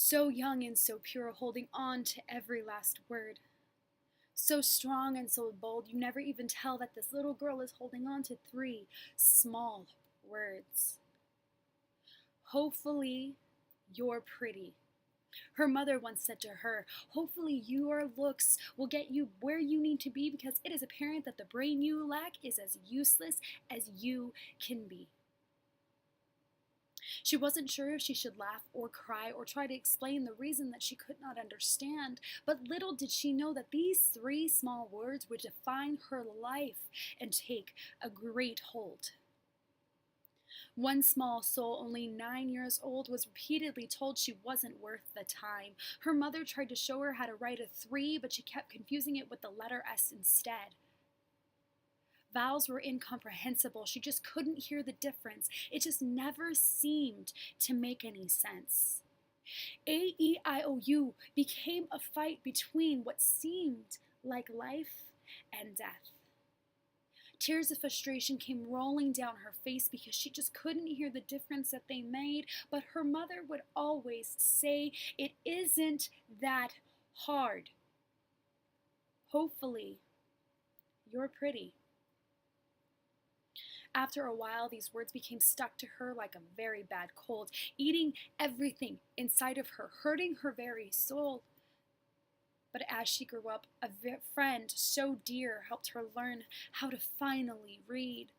So young and so pure, holding on to every last word. So strong and so bold, you never even tell that this little girl is holding on to three small words. Hopefully, you're pretty. Her mother once said to her, hopefully your looks will get you where you need to be because it is apparent that the brain you lack is as useless as you can be. She wasn't sure if she should laugh or cry or try to explain the reason that she could not understand, but little did she know that these three small words would define her life and take a great hold. One small soul, only 9 years old, was repeatedly told she wasn't worth the time. Her mother tried to show her how to write a 3, but she kept confusing it with the letter S instead. Vowels were incomprehensible. She just couldn't hear the difference. It just never seemed to make any sense. A-E-I-O-U became a fight between what seemed like life and death. Tears of frustration came rolling down her face because she just couldn't hear the difference that they made, but her mother would always say, "It isn't that hard. Hopefully, you're pretty." After a while, these words became stuck to her like a very bad cold, eating everything inside of her, hurting her very soul. But as she grew up, a friend so dear helped her learn how to finally read.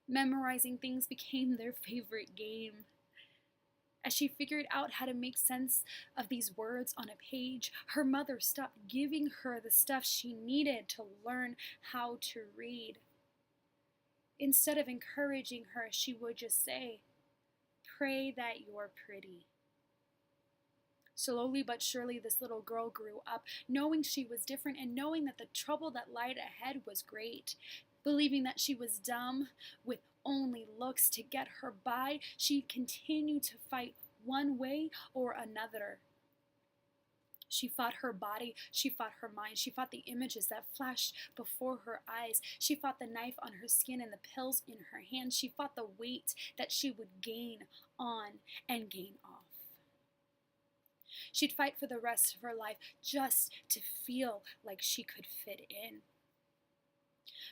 Memorizing things became their favorite game. As she figured out how to make sense of these words on a page, her mother stopped giving her the stuff she needed to learn how to read. Instead of encouraging her, she would just say, "Pray that you're pretty." Slowly but surely, this little girl grew up, knowing she was different and knowing that the trouble that lied ahead was great. Believing that she was dumb with only looks to get her by, she continued to fight one way or another. She fought her body, she fought her mind, she fought the images that flashed before her eyes. She fought the knife on her skin and the pills in her hands. She fought the weight that she would gain on and gain off. She'd fight for the rest of her life just to feel like she could fit in.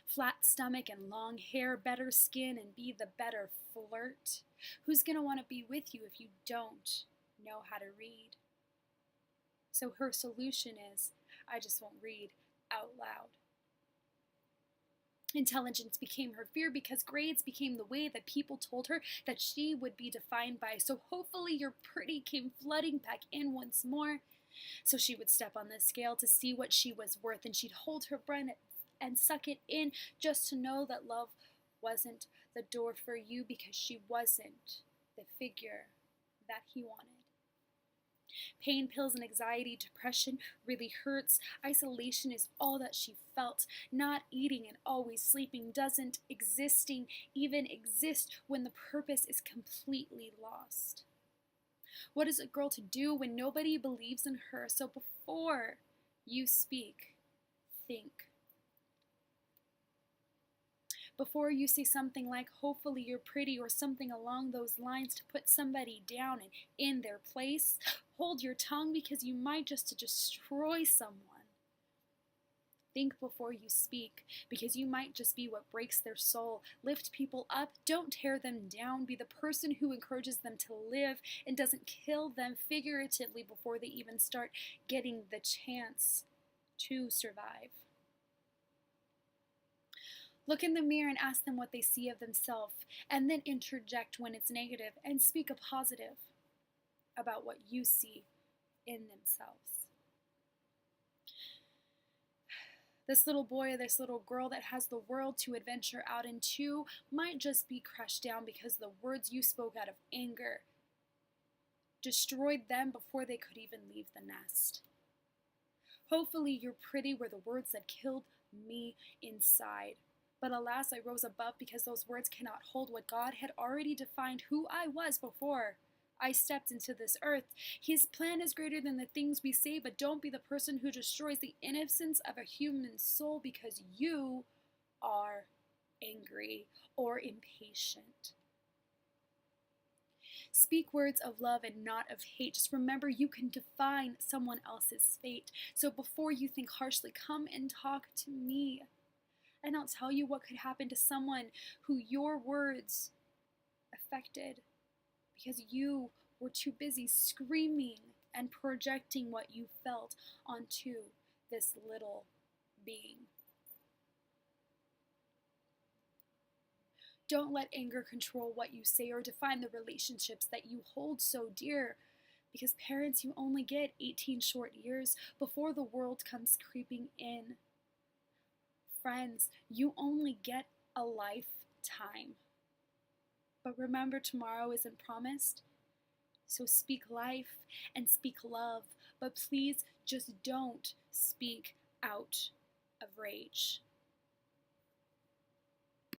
Flat stomach and long hair, better skin and be the better flirt. Who's gonna want to be with you if you don't know how to read? So her solution is, I just won't read out loud. Intelligence became her fear because grades became the way that people told her that she would be defined by. So hopefully your pretty came flooding back in once more. So she would step on the scale to see what she was worth, and she'd hold her breath and suck it in just to know that love wasn't the door for you because she wasn't the figure that he wanted. Pain, pills, and anxiety, depression really hurts. Isolation is all that she felt. Not eating and always sleeping doesn't even exist when the purpose is completely lost. What is a girl to do when nobody believes in her? So before you speak, think. Before you say something like, hopefully you're pretty, or something along those lines to put somebody down and in their place, hold your tongue because you might just destroy someone. Think before you speak because you might just be what breaks their soul. Lift people up, don't tear them down. Be the person who encourages them to live and doesn't kill them figuratively before they even start getting the chance to survive. Look in the mirror and ask them what they see of themselves, and then interject when it's negative and speak a positive about what you see in themselves. This little boy or this little girl that has the world to adventure out into might just be crushed down because the words you spoke out of anger destroyed them before they could even leave the nest. Hopefully you're pretty were the words that killed me inside. But alas, I rose above because those words cannot hold what God had already defined who I was before I stepped into this earth. His plan is greater than the things we say, but don't be the person who destroys the innocence of a human soul because you are angry or impatient. Speak words of love and not of hate. Just remember you can define someone else's fate. So before you think harshly, come and talk to me. And I'll tell you what could happen to someone who your words affected because you were too busy screaming and projecting what you felt onto this little being. Don't let anger control what you say or define the relationships that you hold so dear. Because parents, you only get 18 short years before the world comes creeping in. Friends, you only get a lifetime. But remember, tomorrow isn't promised. So speak life and speak love, but please just don't speak out of rage.